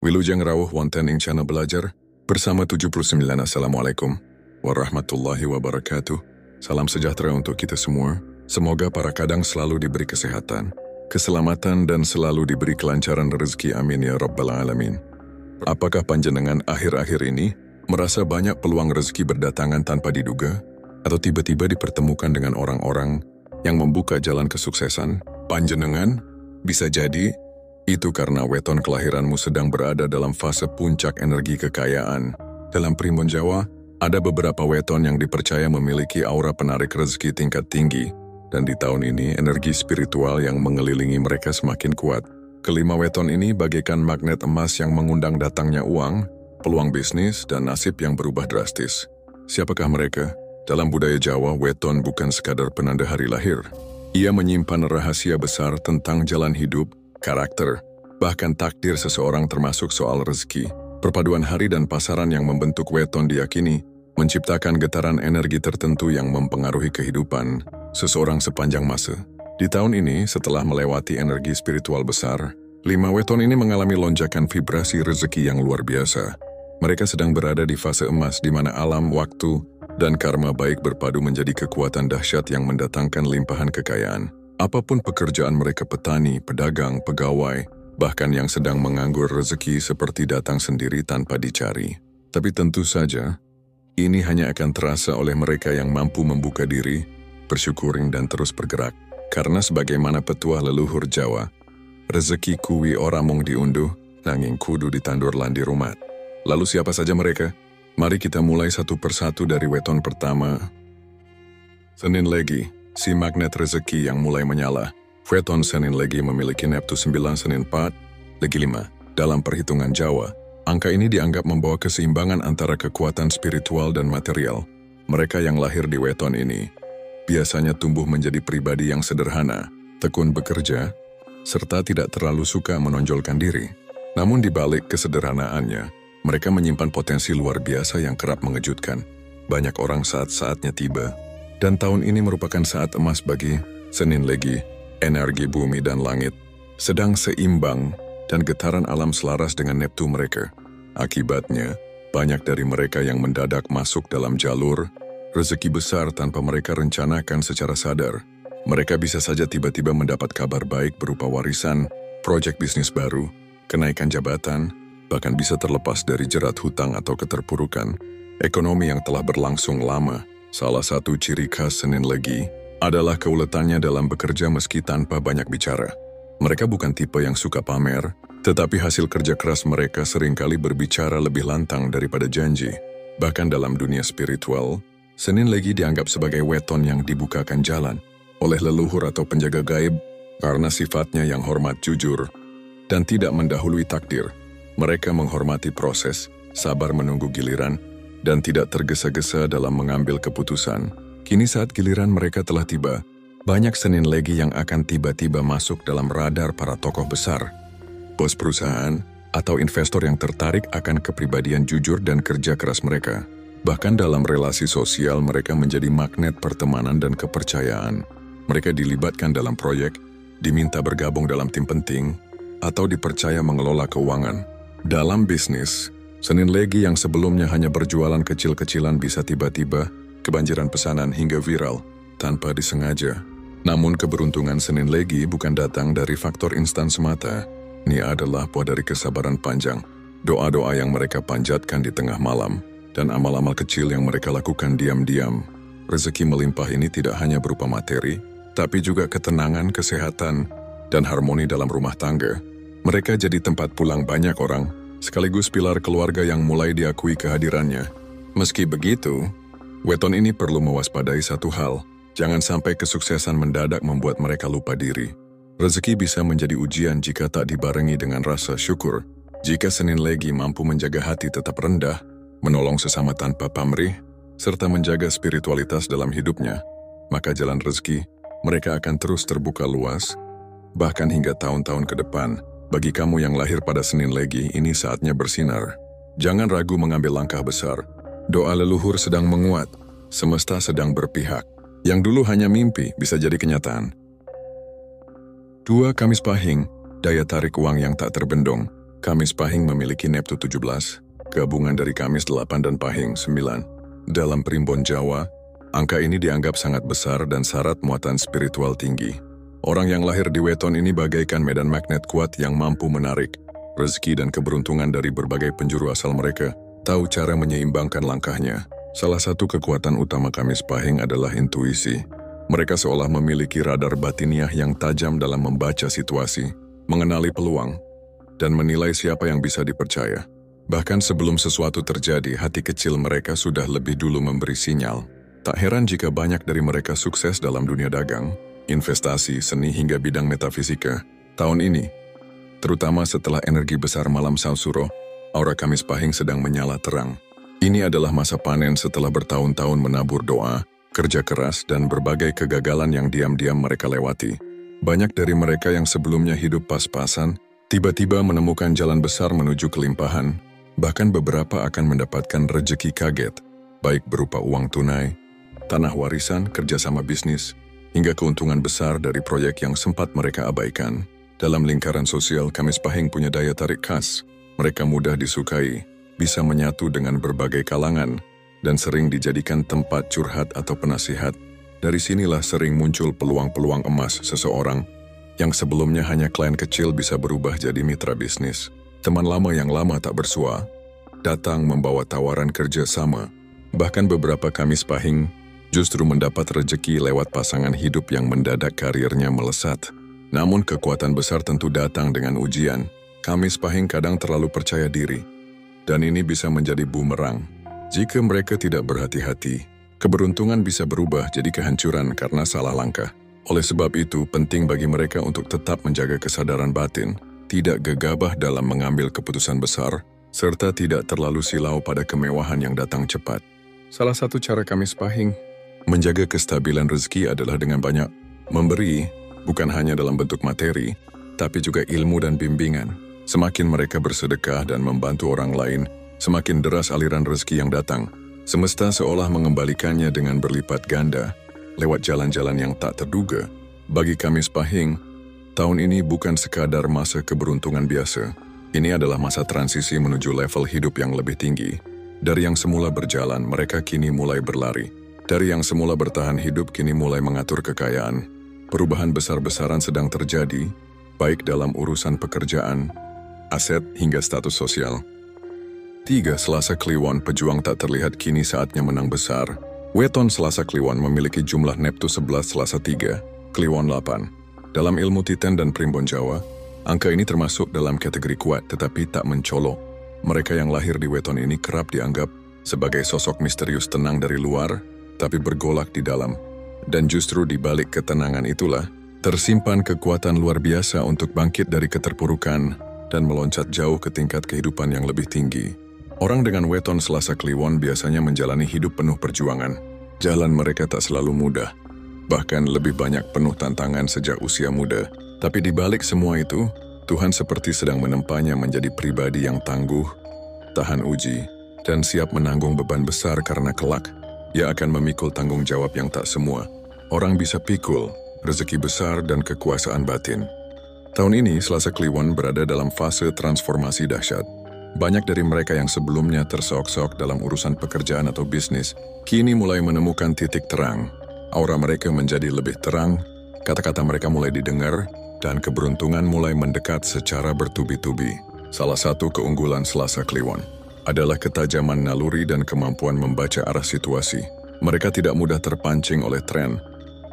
Wilujeng rawuh wonten ing channel belajar bersama 79. Assalamualaikum warahmatullahi wabarakatuh. Salam sejahtera untuk kita semua. Semoga para kadang selalu diberi kesehatan, keselamatan dan selalu diberi kelancaran rezeki. Amin ya rabbal alamin. Apakah panjenengan akhir-akhir ini merasa banyak peluang rezeki berdatangan tanpa diduga? Atau tiba-tiba dipertemukan dengan orang-orang yang membuka jalan kesuksesan? Panjenengan bisa jadi itu karena weton kelahiranmu sedang berada dalam fase puncak energi kekayaan. Dalam primbon Jawa, ada beberapa weton yang dipercaya memiliki aura penarik rezeki tingkat tinggi, dan di tahun ini energi spiritual yang mengelilingi mereka semakin kuat. Kelima weton ini bagaikan magnet emas yang mengundang datangnya uang, peluang bisnis, dan nasib yang berubah drastis. Siapakah mereka? Dalam budaya Jawa, weton bukan sekadar penanda hari lahir. Ia menyimpan rahasia besar tentang jalan hidup, karakter, bahkan takdir seseorang termasuk soal rezeki. Perpaduan hari dan pasaran yang membentuk weton diyakini menciptakan getaran energi tertentu yang mempengaruhi kehidupan seseorang sepanjang masa. Di tahun ini, setelah melewati energi spiritual besar, 5 weton ini mengalami lonjakan vibrasi rezeki yang luar biasa. Mereka sedang berada di fase emas di mana alam, waktu, dan karma baik berpadu menjadi kekuatan dahsyat yang mendatangkan limpahan kekayaan. Apapun pekerjaan mereka, petani, pedagang, pegawai, bahkan yang sedang menganggur, rezeki seperti datang sendiri tanpa dicari. Tapi tentu saja, ini hanya akan terasa oleh mereka yang mampu membuka diri, bersyukuring dan terus bergerak. Karena sebagaimana petuah leluhur Jawa, rezeki kuwi ora mung diunduh, nanging kudu ditandur lan dirumat. Lalu siapa saja mereka? Mari kita mulai satu persatu dari weton pertama. Senin Legi, si magnet rezeki yang mulai menyala. Weton Senin Legi memiliki Neptu 9 Senin 4, Legi 5. Dalam perhitungan Jawa, angka ini dianggap membawa keseimbangan antara kekuatan spiritual dan material. Mereka yang lahir di weton ini biasanya tumbuh menjadi pribadi yang sederhana, tekun bekerja, serta tidak terlalu suka menonjolkan diri. Namun di balik kesederhanaannya, mereka menyimpan potensi luar biasa yang kerap mengejutkan. Banyak orang saat-saatnya tiba, dan tahun ini merupakan saat emas bagi Senin Legi. Energi bumi dan langit sedang seimbang dan getaran alam selaras dengan Neptu mereka. Akibatnya, banyak dari mereka yang mendadak masuk dalam jalur rezeki besar tanpa mereka rencanakan secara sadar. Mereka bisa saja tiba-tiba mendapat kabar baik berupa warisan, proyek bisnis baru, kenaikan jabatan, bahkan bisa terlepas dari jerat hutang atau keterpurukan ekonomi yang telah berlangsung lama. Salah satu ciri khas Senin Legi adalah keuletannya dalam bekerja meski tanpa banyak bicara. Mereka bukan tipe yang suka pamer, tetapi hasil kerja keras mereka seringkali berbicara lebih lantang daripada janji. Bahkan dalam dunia spiritual, Senin Legi dianggap sebagai weton yang dibukakan jalan oleh leluhur atau penjaga gaib karena sifatnya yang hormat, jujur, dan tidak mendahului takdir. Mereka menghormati proses, sabar menunggu giliran, dan tidak tergesa-gesa dalam mengambil keputusan. Kini saat giliran mereka telah tiba, banyak Senin Legi yang akan tiba-tiba masuk dalam radar para tokoh besar, bos perusahaan, atau investor yang tertarik akan kepribadian jujur dan kerja keras mereka. Bahkan dalam relasi sosial mereka menjadi magnet pertemanan dan kepercayaan. Mereka dilibatkan dalam proyek, diminta bergabung dalam tim penting, atau dipercaya mengelola keuangan. Dalam bisnis, Senin Legi yang sebelumnya hanya berjualan kecil-kecilan bisa tiba-tiba kebanjiran pesanan hingga viral tanpa disengaja. Namun keberuntungan Senin Legi bukan datang dari faktor instan semata. Ini adalah buah dari kesabaran panjang, doa-doa yang mereka panjatkan di tengah malam, dan amal-amal kecil yang mereka lakukan diam-diam. Rezeki melimpah ini tidak hanya berupa materi, tapi juga ketenangan, kesehatan, dan harmoni dalam rumah tangga. Mereka jadi tempat pulang banyak orang, sekaligus pilar keluarga yang mulai diakui kehadirannya. Meski begitu, weton ini perlu mewaspadai satu hal. Jangan sampai kesuksesan mendadak membuat mereka lupa diri. Rezeki bisa menjadi ujian jika tak dibarengi dengan rasa syukur. Jika Senin Legi mampu menjaga hati tetap rendah, menolong sesama tanpa pamrih, serta menjaga spiritualitas dalam hidupnya, maka jalan rezeki mereka akan terus terbuka luas, bahkan hingga tahun-tahun ke depan. Bagi kamu yang lahir pada Senin Legi, ini saatnya bersinar. Jangan ragu mengambil langkah besar. Doa leluhur sedang menguat, semesta sedang berpihak. Yang dulu hanya mimpi bisa jadi kenyataan. 2 Kamis Pahing, daya tarik uang yang tak terbendung. Kamis Pahing memiliki Neptu 17, gabungan dari Kamis 8 dan Pahing 9. Dalam Primbon Jawa, angka ini dianggap sangat besar dan syarat muatan spiritual tinggi. Orang yang lahir di weton ini bagaikan medan magnet kuat yang mampu menarik rezeki dan keberuntungan dari berbagai penjuru asal mereka, tahu cara menyeimbangkan langkahnya. Salah satu kekuatan utama Kamis Pahing adalah intuisi. Mereka seolah memiliki radar batiniah yang tajam dalam membaca situasi, mengenali peluang, dan menilai siapa yang bisa dipercaya. Bahkan sebelum sesuatu terjadi, hati kecil mereka sudah lebih dulu memberi sinyal. Tak heran jika banyak dari mereka sukses dalam dunia dagang, investasi, seni hingga bidang metafisika. Tahun ini, terutama setelah energi besar malam Sansuro, aura Kamis Pahing sedang menyala terang. Ini adalah masa panen setelah bertahun-tahun menabur doa, kerja keras, dan berbagai kegagalan yang diam-diam mereka lewati. Banyak dari mereka yang sebelumnya hidup pas-pasan, tiba-tiba menemukan jalan besar menuju kelimpahan. Bahkan beberapa akan mendapatkan rejeki kaget, baik berupa uang tunai, tanah warisan, kerjasama bisnis, hingga keuntungan besar dari proyek yang sempat mereka abaikan. Dalam lingkaran sosial, Kamis Pahing punya daya tarik khas. Mereka mudah disukai, bisa menyatu dengan berbagai kalangan, dan sering dijadikan tempat curhat atau penasihat. Dari sinilah sering muncul peluang-peluang emas seseorang yang sebelumnya hanya klien kecil bisa berubah jadi mitra bisnis. Teman lama yang lama tak bersua, datang membawa tawaran kerja sama. Bahkan beberapa Kamis Pahing justru mendapat rejeki lewat pasangan hidup yang mendadak karirnya melesat. Namun kekuatan besar tentu datang dengan ujian. Kamis Pahing kadang terlalu percaya diri, dan ini bisa menjadi bumerang. Jika mereka tidak berhati-hati, keberuntungan bisa berubah jadi kehancuran karena salah langkah. Oleh sebab itu, penting bagi mereka untuk tetap menjaga kesadaran batin, tidak gegabah dalam mengambil keputusan besar, serta tidak terlalu silau pada kemewahan yang datang cepat. Salah satu cara Kamis Pahing menjaga kestabilan rezeki adalah dengan banyak memberi, bukan hanya dalam bentuk materi, tapi juga ilmu dan bimbingan. Semakin mereka bersedekah dan membantu orang lain, semakin deras aliran rezeki yang datang. Semesta seolah mengembalikannya dengan berlipat ganda, lewat jalan-jalan yang tak terduga. Bagi Kamis Pahing, tahun ini bukan sekadar masa keberuntungan biasa. Ini adalah masa transisi menuju level hidup yang lebih tinggi. Dari yang semula berjalan, mereka kini mulai berlari. Dari yang semula bertahan hidup, kini mulai mengatur kekayaan. Perubahan besar-besaran sedang terjadi, baik dalam urusan pekerjaan, aset, hingga status sosial. 3. Selasa Kliwon, pejuang tak terlihat kini saatnya menang besar. Weton Selasa Kliwon memiliki jumlah Neptu 11 Selasa 3, Kliwon 8. Dalam ilmu Titen dan Primbon Jawa, angka ini termasuk dalam kategori kuat tetapi tak mencolok. Mereka yang lahir di weton ini kerap dianggap sebagai sosok misterius tenang dari luar, tapi bergolak di dalam. Dan justru di balik ketenangan itulah, tersimpan kekuatan luar biasa untuk bangkit dari keterpurukan dan meloncat jauh ke tingkat kehidupan yang lebih tinggi. Orang dengan weton Selasa Kliwon biasanya menjalani hidup penuh perjuangan. Jalan mereka tak selalu mudah, bahkan lebih banyak penuh tantangan sejak usia muda. Tapi di balik semua itu, Tuhan seperti sedang menempanya menjadi pribadi yang tangguh, tahan uji, dan siap menanggung beban besar karena kelak ia akan memikul tanggung jawab yang tak semua orang bisa pikul, rezeki besar dan kekuasaan batin. Tahun ini, Selasa Kliwon berada dalam fase transformasi dahsyat. Banyak dari mereka yang sebelumnya tersok-sok dalam urusan pekerjaan atau bisnis, kini mulai menemukan titik terang. Aura mereka menjadi lebih terang, kata-kata mereka mulai didengar, dan keberuntungan mulai mendekat secara bertubi-tubi. Salah satu keunggulan Selasa Kliwon adalah ketajaman naluri dan kemampuan membaca arah situasi. Mereka tidak mudah terpancing oleh tren,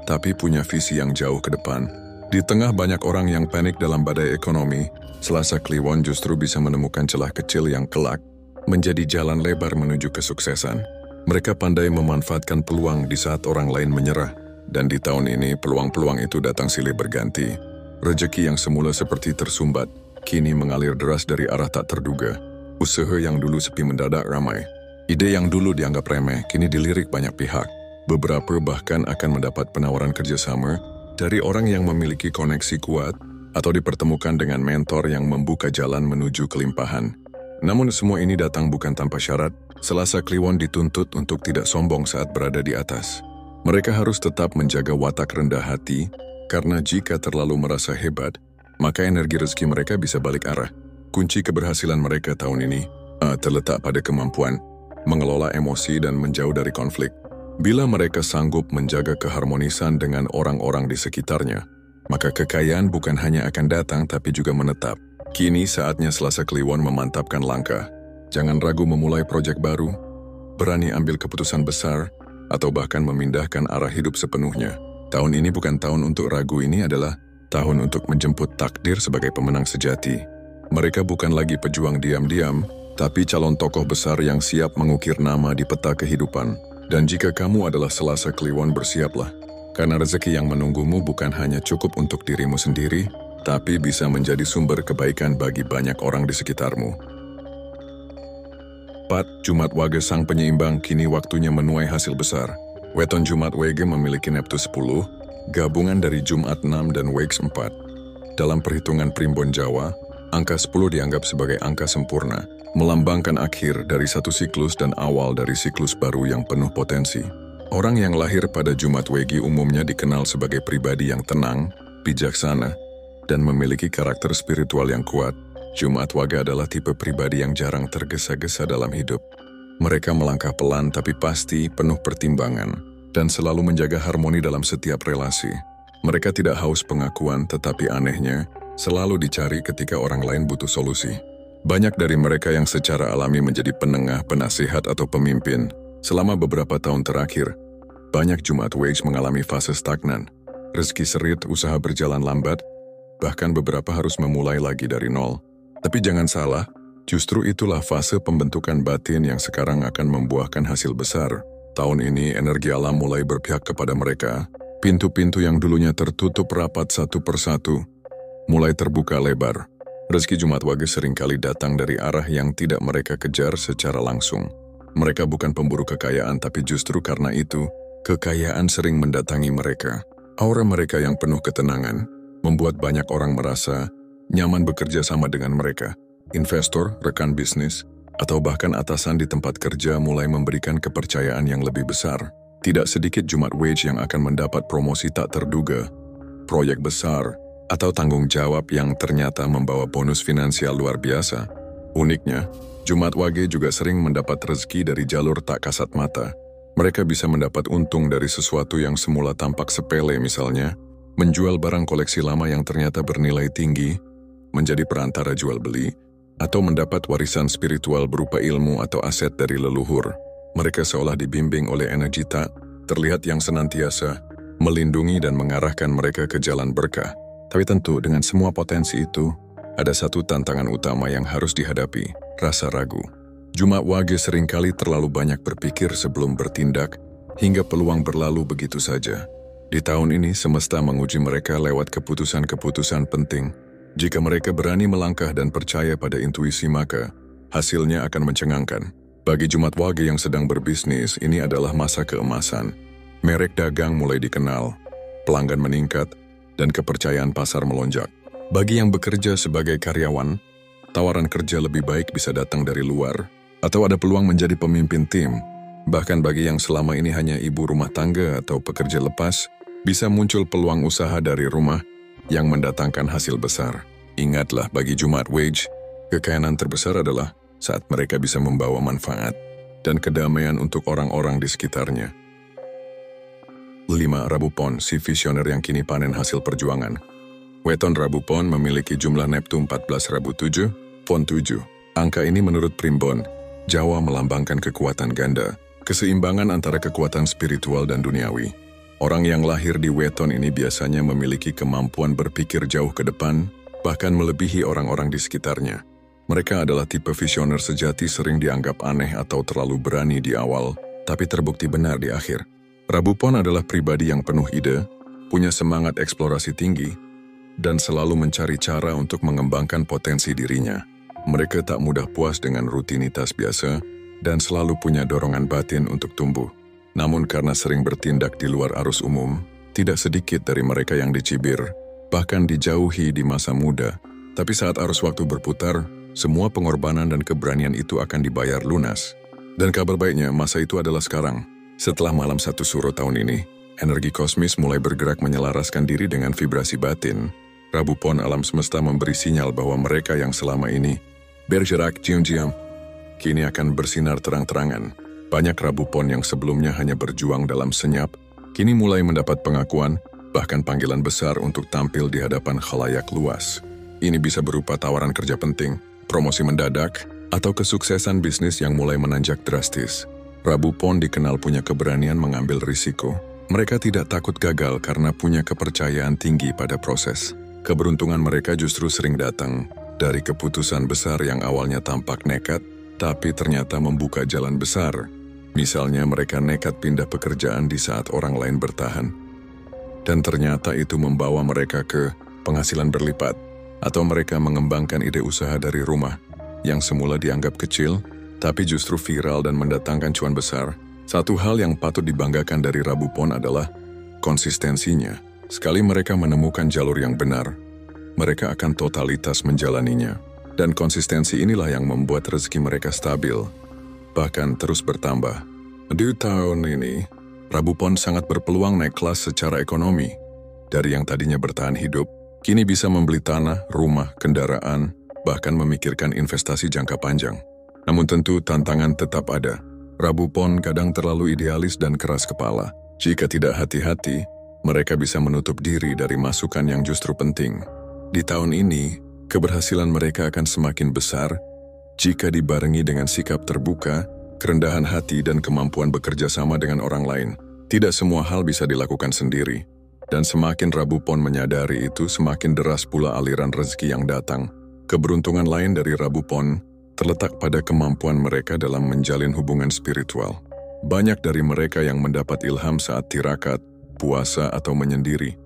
tapi punya visi yang jauh ke depan. Di tengah banyak orang yang panik dalam badai ekonomi, Selasa Kliwon justru bisa menemukan celah kecil yang kelak menjadi jalan lebar menuju kesuksesan. Mereka pandai memanfaatkan peluang di saat orang lain menyerah, dan di tahun ini peluang-peluang itu datang silih berganti. Rejeki yang semula seperti tersumbat, kini mengalir deras dari arah tak terduga. Usaha yang dulu sepi mendadak ramai. Ide yang dulu dianggap remeh, kini dilirik banyak pihak. Beberapa bahkan akan mendapat penawaran kerjasama dari orang yang memiliki koneksi kuat atau dipertemukan dengan mentor yang membuka jalan menuju kelimpahan. Namun semua ini datang bukan tanpa syarat. Selasa Kliwon dituntut untuk tidak sombong saat berada di atas. Mereka harus tetap menjaga watak rendah hati, karena jika terlalu merasa hebat, maka energi rezeki mereka bisa balik arah. Kunci keberhasilan mereka tahun ini terletak pada kemampuan mengelola emosi dan menjauh dari konflik. Bila mereka sanggup menjaga keharmonisan dengan orang-orang di sekitarnya, maka kekayaan bukan hanya akan datang tapi juga menetap. Kini saatnya Selasa Kliwon memantapkan langkah. Jangan ragu memulai proyek baru, berani ambil keputusan besar, atau bahkan memindahkan arah hidup sepenuhnya. Tahun ini bukan tahun untuk ragu, ini adalah tahun untuk menjemput takdir sebagai pemenang sejati. Mereka bukan lagi pejuang diam-diam, tapi calon tokoh besar yang siap mengukir nama di peta kehidupan. Dan jika kamu adalah Selasa Kliwon, bersiaplah. Karena rezeki yang menunggumu bukan hanya cukup untuk dirimu sendiri, tapi bisa menjadi sumber kebaikan bagi banyak orang di sekitarmu. 4. Jumat Wage sang penyeimbang, kini waktunya menuai hasil besar. Weton Jumat Wage memiliki Neptus 10, gabungan dari Jumat 6 dan Wage 4. Dalam perhitungan primbon Jawa, angka 10 dianggap sebagai angka sempurna, melambangkan akhir dari satu siklus dan awal dari siklus baru yang penuh potensi. Orang yang lahir pada Jumat Wage umumnya dikenal sebagai pribadi yang tenang, bijaksana, dan memiliki karakter spiritual yang kuat. Jumat Wage adalah tipe pribadi yang jarang tergesa-gesa dalam hidup. Mereka melangkah pelan tapi pasti, penuh pertimbangan, dan selalu menjaga harmoni dalam setiap relasi. Mereka tidak haus pengakuan, tetapi anehnya, selalu dicari ketika orang lain butuh solusi. Banyak dari mereka yang secara alami menjadi penengah, penasihat, atau pemimpin. Selama beberapa tahun terakhir, banyak Jumat Wage mengalami fase stagnan. Rezeki serit, usaha berjalan lambat, bahkan beberapa harus memulai lagi dari nol. Tapi jangan salah, justru itulah fase pembentukan batin yang sekarang akan membuahkan hasil besar. Tahun ini energi alam mulai berpihak kepada mereka. Pintu-pintu yang dulunya tertutup rapat satu persatu mulai terbuka lebar. Rezeki Jumat Wage seringkali datang dari arah yang tidak mereka kejar secara langsung. Mereka bukan pemburu kekayaan, tapi justru karena itu, kekayaan sering mendatangi mereka. Aura mereka yang penuh ketenangan membuat banyak orang merasa nyaman bekerja sama dengan mereka. Investor, rekan bisnis, atau bahkan atasan di tempat kerja mulai memberikan kepercayaan yang lebih besar. Tidak sedikit Jumat Wage yang akan mendapat promosi tak terduga, proyek besar, atau tanggung jawab yang ternyata membawa bonus finansial luar biasa. Uniknya, Jumat Wage juga sering mendapat rezeki dari jalur tak kasat mata. Mereka bisa mendapat untung dari sesuatu yang semula tampak sepele, misalnya menjual barang koleksi lama yang ternyata bernilai tinggi, menjadi perantara jual beli, atau mendapat warisan spiritual berupa ilmu atau aset dari leluhur. Mereka seolah dibimbing oleh energi tak terlihat yang senantiasa melindungi dan mengarahkan mereka ke jalan berkah. Tapi tentu dengan semua potensi itu, ada satu tantangan utama yang harus dihadapi, rasa ragu. Jumat Wage seringkali terlalu banyak berpikir sebelum bertindak, hingga peluang berlalu begitu saja. Di tahun ini, semesta menguji mereka lewat keputusan-keputusan penting. Jika mereka berani melangkah dan percaya pada intuisi, maka hasilnya akan mencengangkan. Bagi Jumat Wage yang sedang berbisnis, ini adalah masa keemasan. Merek dagang mulai dikenal, pelanggan meningkat, dan kepercayaan pasar melonjak. Bagi yang bekerja sebagai karyawan, tawaran kerja lebih baik bisa datang dari luar, atau ada peluang menjadi pemimpin tim. Bahkan bagi yang selama ini hanya ibu rumah tangga atau pekerja lepas, bisa muncul peluang usaha dari rumah yang mendatangkan hasil besar. Ingatlah, bagi Jumat Wage, kekayaan terbesar adalah saat mereka bisa membawa manfaat dan kedamaian untuk orang-orang di sekitarnya. 5. Rabu Pon, si visioner yang kini panen hasil perjuangan. Weton Rabu Pon memiliki jumlah Neptu 14 Rabu 7, Pon 7. Angka ini menurut primbon Jawa melambangkan kekuatan ganda, keseimbangan antara kekuatan spiritual dan duniawi. Orang yang lahir di Weton ini biasanya memiliki kemampuan berpikir jauh ke depan, bahkan melebihi orang-orang di sekitarnya. Mereka adalah tipe visioner sejati, sering dianggap aneh atau terlalu berani di awal, tapi terbukti benar di akhir. Rabu Pon adalah pribadi yang penuh ide, punya semangat eksplorasi tinggi, dan selalu mencari cara untuk mengembangkan potensi dirinya. Mereka tak mudah puas dengan rutinitas biasa, dan selalu punya dorongan batin untuk tumbuh. Namun karena sering bertindak di luar arus umum, tidak sedikit dari mereka yang dicibir, bahkan dijauhi di masa muda. Tapi saat arus waktu berputar, semua pengorbanan dan keberanian itu akan dibayar lunas. Dan kabar baiknya, masa itu adalah sekarang. Setelah malam 1 Suro tahun ini, energi kosmis mulai bergerak menyelaraskan diri dengan vibrasi batin. Rabu Pon alam semesta memberi sinyal bahwa mereka yang selama ini bergerak diam-diam, kini akan bersinar terang-terangan. Banyak Rabu Pon yang sebelumnya hanya berjuang dalam senyap, kini mulai mendapat pengakuan, bahkan panggilan besar untuk tampil di hadapan khalayak luas. Ini bisa berupa tawaran kerja penting, promosi mendadak, atau kesuksesan bisnis yang mulai menanjak drastis. Rabu Pon dikenal punya keberanian mengambil risiko. Mereka tidak takut gagal karena punya kepercayaan tinggi pada proses. Keberuntungan mereka justru sering datang dari keputusan besar yang awalnya tampak nekat, tapi ternyata membuka jalan besar. Misalnya mereka nekat pindah pekerjaan di saat orang lain bertahan. Dan ternyata itu membawa mereka ke penghasilan berlipat. Atau mereka mengembangkan ide usaha dari rumah yang semula dianggap kecil, tapi justru viral dan mendatangkan cuan besar. Satu hal yang patut dibanggakan dari Rabu Pon adalah konsistensinya. Sekali mereka menemukan jalur yang benar, mereka akan totalitas menjalaninya. Dan konsistensi inilah yang membuat rezeki mereka stabil, bahkan terus bertambah. Di tahun ini, Rabu Pon sangat berpeluang naik kelas secara ekonomi. Dari yang tadinya bertahan hidup, kini bisa membeli tanah, rumah, kendaraan, bahkan memikirkan investasi jangka panjang. Namun tentu tantangan tetap ada. Rabu Pon kadang terlalu idealis dan keras kepala. Jika tidak hati-hati, mereka bisa menutup diri dari masukan yang justru penting. Di tahun ini, keberhasilan mereka akan semakin besar jika dibarengi dengan sikap terbuka, kerendahan hati, dan kemampuan bekerja sama dengan orang lain. Tidak semua hal bisa dilakukan sendiri. Dan semakin Rabu Pon menyadari itu, semakin deras pula aliran rezeki yang datang. Keberuntungan lain dari Rabu Pon terletak pada kemampuan mereka dalam menjalin hubungan spiritual. Banyak dari mereka yang mendapat ilham saat tirakat, puasa, atau menyendiri.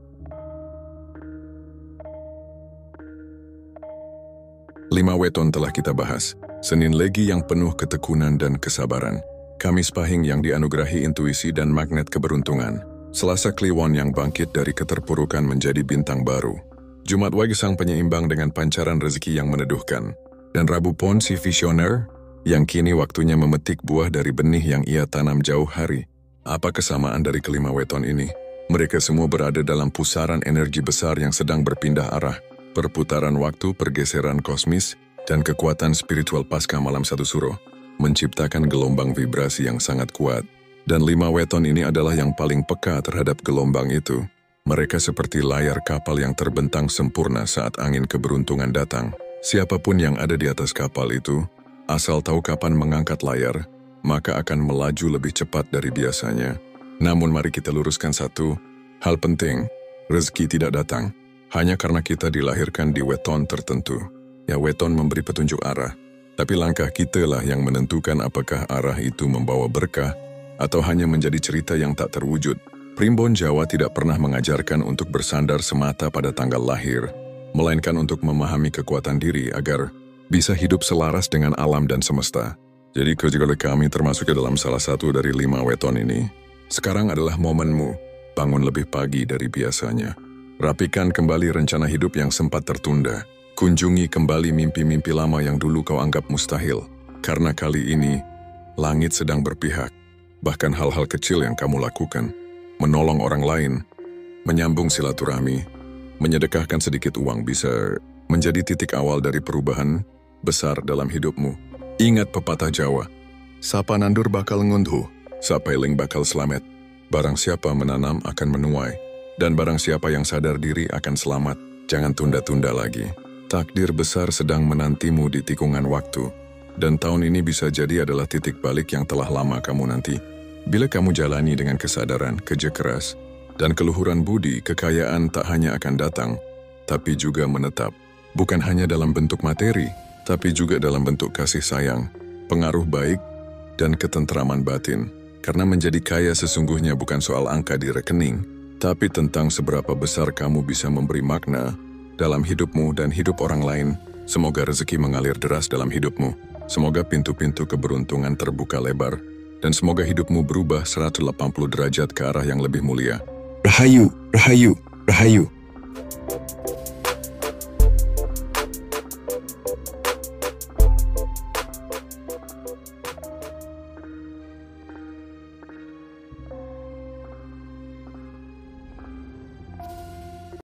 5 weton telah kita bahas. Senin Legi yang penuh ketekunan dan kesabaran. Kamis Pahing yang dianugerahi intuisi dan magnet keberuntungan. Selasa Kliwon yang bangkit dari keterpurukan menjadi bintang baru. Jumat Wage sang penyeimbang dengan pancaran rezeki yang meneduhkan. Dan Rabu Pon si visioner yang kini waktunya memetik buah dari benih yang ia tanam jauh hari. Apa kesamaan dari kelima weton ini? Mereka semua berada dalam pusaran energi besar yang sedang berpindah arah. Perputaran waktu, pergeseran kosmis, dan kekuatan spiritual pasca malam satu suro menciptakan gelombang vibrasi yang sangat kuat. Dan 5 weton ini adalah yang paling peka terhadap gelombang itu. Mereka seperti layar kapal yang terbentang sempurna saat angin keberuntungan datang. Siapapun yang ada di atas kapal itu, asal tahu kapan mengangkat layar, maka akan melaju lebih cepat dari biasanya. Namun mari kita luruskan satu hal penting, rezeki tidak datang hanya karena kita dilahirkan di weton tertentu. Ya, weton memberi petunjuk arah, tapi langkah kita lah yang menentukan apakah arah itu membawa berkah atau hanya menjadi cerita yang tak terwujud. Primbon Jawa tidak pernah mengajarkan untuk bersandar semata pada tanggal lahir, melainkan untuk memahami kekuatan diri agar bisa hidup selaras dengan alam dan semesta. Jadi kalau kami termasuk ke dalam salah satu dari 5 weton ini, sekarang adalah momenmu, bangun lebih pagi dari biasanya. Rapikan kembali rencana hidup yang sempat tertunda. Kunjungi kembali mimpi-mimpi lama yang dulu kau anggap mustahil. Karena kali ini, langit sedang berpihak. Bahkan hal-hal kecil yang kamu lakukan, menolong orang lain, menyambung silaturahmi, menyedekahkan sedikit uang bisa menjadi titik awal dari perubahan besar dalam hidupmu. Ingat pepatah Jawa, sapa nandur bakal ngunduh, sapailing bakal selamat. Barang siapa menanam akan menuai, dan barang siapa yang sadar diri akan selamat. Jangan tunda-tunda lagi. Takdir besar sedang menantimu di tikungan waktu, dan tahun ini bisa jadi adalah titik balik yang telah lama kamu nanti. Bila kamu jalani dengan kesadaran, kerja keras, dan keluhuran budi, kekayaan tak hanya akan datang, tapi juga menetap. Bukan hanya dalam bentuk materi, tapi juga dalam bentuk kasih sayang, pengaruh baik, dan ketentraman batin. Karena menjadi kaya sesungguhnya bukan soal angka di rekening, tapi tentang seberapa besar kamu bisa memberi makna dalam hidupmu dan hidup orang lain. Semoga rezeki mengalir deras dalam hidupmu. Semoga pintu-pintu keberuntungan terbuka lebar, dan semoga hidupmu berubah 180 derajat ke arah yang lebih mulia. Rahayu, Rahayu, Rahayu.